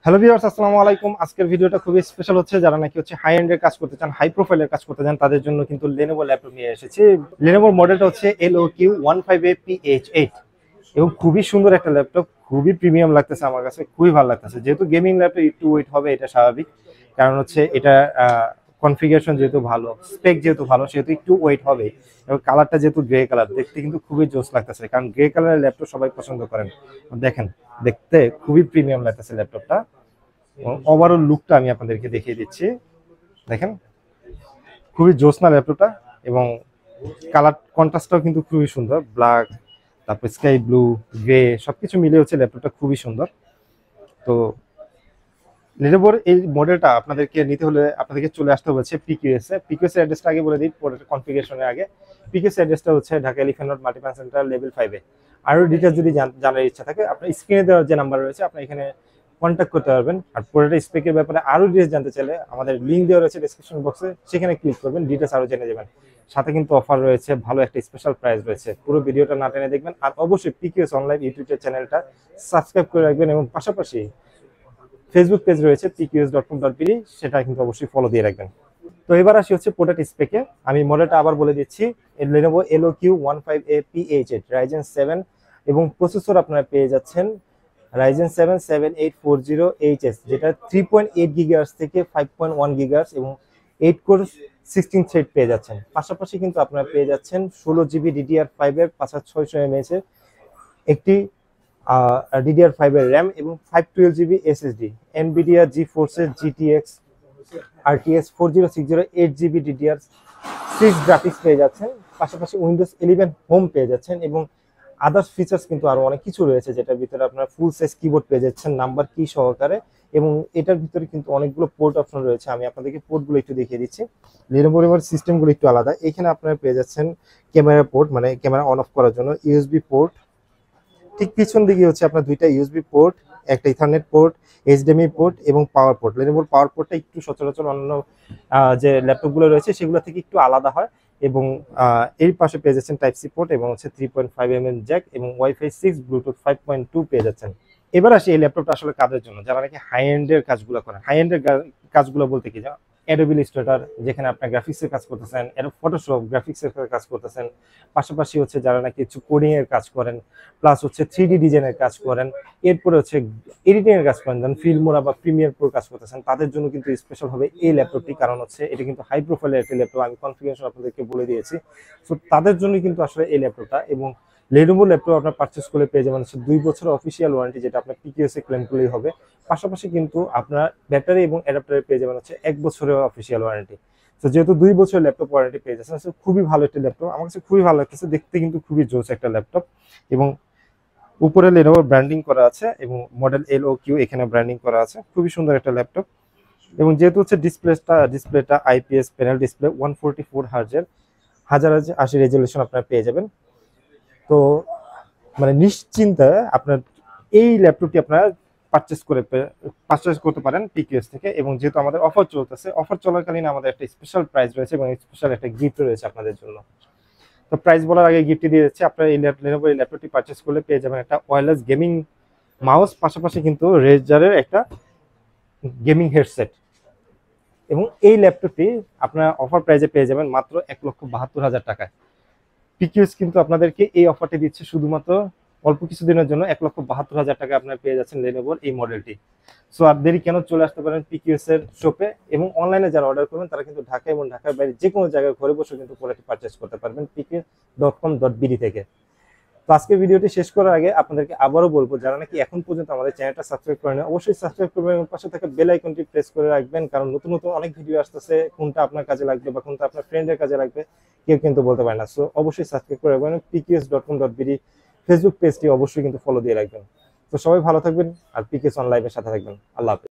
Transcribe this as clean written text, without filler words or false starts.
Hello viewers, আসসালামু আলাইকুম। আজকের ভিডিওটা খুবই স্পেশাল হচ্ছে যারা নাকি হচ্ছে হাই এন্ডের কাজ করতে চান, হাই প্রোফাইলের কাজ করতে চান, তাদের জন্য কিন্তু Lenovo ল্যাপটপ নিয়ে এসেছি। Lenovo মডেলটা হচ্ছে LOQ15A PH8 এবং খুবই সুন্দর একটা ল্যাপটপ, খুবই প্রিমিয়াম লাগতেছে আমার কাছে, খুবই ভালো লাগতেছে। যেহেতু গেমিং ল্যাপটপ একটু ওয়েট হবে, এটা স্বাভাবিক, কারণ হচ্ছে এটা কনফিগারেশন যেহেতু ভালো, স্পেক যেহেতু ভালো, সেহেতু একটু ওয়েট হবে। এবং কালারটা যেহেতু গ্রে কালার, দেখতে কিন্তু খুবই জোস লাগতেছে, কারণ গ্রে কালারের ল্যাপটপ সবাই পছন্দ করেন। দেখেন, দেখতে খুবই প্রিমিয়াম লাগতেছে ল্যাপটপটা। ওভারঅল লুকটা আমি আপনাদেরকে দেখিয়ে দিচ্ছি। দেখেন, খুবই জোসনা ল্যাপটপটা, এবং কালার কন্ট্রাস্টটাও কিন্তু খুবই সুন্দর, ব্ল্যাক, তারপর স্কাই ব্লু, গ্রে, সবকিছু মিলে হচ্ছে ল্যাপটপটা খুবই সুন্দর। তো লেনোভোর এই মডেলটা আপনাদেরকে নিতে হলে আপনাদেরকে চলে আসতে হচ্ছে পিকিউএস এ। পিকিউএস এর অ্যাড্রেসটা আগে বলে দিই, প্রোডাক্ট কনফিগারেশনের আগে। পিকিউএস অ্যাড্রেসটা হচ্ছে Dhaka elephant road, Multiplan centre, level 5 এ। আরো ডিটেইলস যদি জানার ইচ্ছা থাকে, আপনার স্ক্রিনে দেওয়ার যে নাম্বার রয়েছে, আপনি এখানে কন্ট্যাক্ট করতে পারবেন। আর প্রোডাক্টের স্পেকের ব্যাপারে আরো ডিটেইলস জানতে চাইলে আমাদের লিংক দেওয়া রয়েছে ডেসক্রিপশন বক্সে, সেখানে ক্লিক করবেন, ডিটেইলস আরো জেনে যাবেন। সাথে কিন্তু অফার রয়েছে, ভালো একটা স্পেশাল প্রাইস রয়েছে। পুরো ভিডিওটা না টেনে দেখবেন, আর অবশ্যই পিকিউএস অনলাইন ইউটিউব চ্যানেলটা সাবস্ক্রাইব করে রাখবেন, এবং পাশাপাশি ফেসবুক পেজ রয়েছে pqs.com.bd, সেটা কিন্তু অবশ্যই ফলো দিয়ে রাখবেন। তো এবার আসি হচ্ছে প্রোডাক্ট স্পেকে। আমি মডেলটা আবার বলে দিচ্ছি, Lenovo LOQ15A PH8 Ryzen 7, এবং প্রসেসর আপনারা পেয়ে যাচ্ছেন Ryzen 7 7840HS, যেটা 3.8 GHz থেকে 5.1 GHz এবং 8 কোর 16 থ্রেড পেয়ে যাচ্ছেন। পাশাপাশি কিন্তু আপনারা পেয়ে যাচ্ছেন 16GB DDR5 এর 5600 mAh এর একটি DDR5 এর র্যাম এবং 512GB SSD, NVIDIA GeForce GTX RTX 4060 8GB DDR6 graphics পেয়ে যাচ্ছেন। পাশাপাশি উইন্ডোজ 11 হোম পেয়ে যাচ্ছেন, এবং আদার্স ফিচার্স কিন্তু আরো অনেক কিছু রয়েছে, যেটার ভিতরে আপনার ফুল সাইজ কিবোর্ড পেয়ে যাচ্ছেন নাম্বার কি সহকারে, এবং এটার ভিতরে কিন্তু অনেকগুলো পোর্ট অপশন রয়েছে। আমি আপনাদেরকে পোর্টগুলো একটু দেখিয়ে দিচ্ছি। Lenovo সিস্টেমগুলো একটু আলাদা। এখানে আপনারা পেয়ে যাচ্ছেন ক্যামেরা পোর্ট, মানে ক্যামেরা অন অফ করার জন্য ইউএসবি পোর্ট। ঠিক পিছন দিকে হচ্ছে আপনার দুইটা ইউএসবি পোর্ট, একটা ইথারনেট পোর্ট, এইচডিএমআই পোর্ট এবং পাওয়ার পোর্ট। Lenovo পাওয়ার পোর্টটা একটু সচরাচর অন্য যে ল্যাপটপগুলো রয়েছে সেগুলো থেকে একটু আলাদা হয়, এবং এর পাশে পেয়ে যাচ্ছেন টাইপ সি পোর্ট, এবং হচ্ছে 3.5mm জ্যাক, এবং ওয়াইফাই 6 ব্লুটুথ 5.2 পেয়ে যাচ্ছেন। এবার আসি এই ল্যাপটপটা আসলে কাদের জন্য, যারা নাকি হাই এন্ডের কাজগুলো করেন। হাই এন্ডের কাজগুলো বলতে কি, অ্যাডোবি ইলাস্ট্রেটর, যেখানে আপনার গ্রাফিক্সের কাজ করতেছেন, ফটোশপ গ্রাফিক্সের কাজ করতেছেন, পাশাপাশি হচ্ছে যারা নাকি কিছু কোডিং এর কাজ করেন, প্লাস হচ্ছে 3D ডিজাইনের কাজ করেন, এরপরে হচ্ছে এডিটিং এর কাজ করেন, যেমন ফিল্মোরা বা প্রিমিয়ার প্রো কাজ করতেছেন, তাদের জন্য কিন্তু স্পেশাল হবে এই ল্যাপটপটি। কারণ হচ্ছে এটা কিন্তু হাই প্রোফাইলের একটা ল্যাপটপ, আমি কনফিগারেশন আপনাদেরকে বলে দিয়েছি। সো তাদের জন্য কিন্তু আসলে এই ল্যাপটপটা। এবং Lenovo ল্যাপটপ আপনার পারচেস করে পেয়ে যাবেন হচ্ছে 2 বছরের অফিসিয়াল ওয়ারেন্টি, যেটা আপনার পিকিউএস এ ক্লেম করলেই হবে। পাশাপাশি কিন্তু আপনার ব্যাটারি এবং অ্যাডাপ্টারে পেয়ে যাবেন হচ্ছে 1 বছরের অফিসিয়াল ওয়ারেন্টি। তো যেহেতু 2 বছরের ল্যাপটপ ওয়ারেন্টি পেয়ে যাচ্ছেন, খুবই ভালো একটা ল্যাপটপ, আমার কাছে খুবই ভালো লাগতেছে, দেখতে কিন্তু খুবই জোস একটা ল্যাপটপ। এবং উপরে Lenovo ব্র্যান্ডিং করা আছে, এবং মডেল LOQ এখানে ব্র্যান্ডিং করা আছে, খুবই সুন্দর একটা ল্যাপটপ। এবং যেহেতু হচ্ছে ডিসপ্লেটা আইপিএস প্যানেল ডিসপ্লে 144 হার্জের 1080 রেজলিউশন আপনারা পেয়ে যাবেন। তো মানে নিশ্চিন্তে আপনার এই ল্যাপটপটি আপনারা পারচেস করতে পারেন পিকিউএস থেকে। এবং যেহেতু আমাদের অফার চলতেছে, অফার চলাকালীন আমাদের একটা স্পেশাল প্রাইস রয়েছে, এবং স্পেশাল একটা গিফট রয়েছে আপনাদের জন্য। তো প্রাইস বলার আগে গিফট দিয়ে যাচ্ছে, আপনারা এই Lenovo এই ল্যাপটপটি পারচেস করলে পেয়ে যাবেন একটা ওয়্যারলেস গেমিং মাউস, পাশাপাশি কিন্তু রেজারের একটা গেমিং হেডসেট। এবং এই ল্যাপটপটি আপনারা অফার প্রাইসে পেয়ে যাবেন মাত্র 1,72,000 টাকায়। পিকিউএস কিন্তু আপনাদেরকে এই অফারটি দিচ্ছে শুধুমাত্র অল্প কিছুদিনের জন্য। 1,72,000 টাকা আপনারা পেয়ে যাচ্ছেন Lenovo এই মডেলটি। সো আর দেরি কেন, চলে আসতে পারেন পিকিউএস এর শপে, এবং অনলাইনে যারা অর্ডার করবেন তারা কিন্তু ঢাকা এবং ঢাকার বাইরে যে কোনো জায়গায় ঘরে বসে কিন্তু প্রোডাক্টটি পারচেস করতে পারবেন pqs.com.bd থেকে। তো আজকে ভিডিওটি শেষ করার আগে আপনাদেরকে আবারও বলবো, যারা নাকি এখন পর্যন্ত আমাদের চ্যানেলটা সাবস্ক্রাইব করেন, অবশ্যই সাবস্ক্রাইব করবেন এবং পাশে থাকা বেল আইকনটি প্রেস করে রাখবেন, কারণ নতুন নতুন অনেক ভিডিও আসতেছে, কোনটা আপনার কাজে লাগবে বা কোনটা আপনার ফ্রেন্ডের কাজে লাগবে কেউ কিন্তু বলতে পারে না। সো অবশ্যই সাবস্ক্রাইব করে রাখবেন, pqs.com.bd ফেসবুক পেজটি অবশ্যই কিন্তু ফলো দিয়ে রাখবেন। তো সবাই ভালো থাকবেন, আর পিকিউএস অন লাইভের সাথে থাকবেন। আল্লাহ হাফেজ।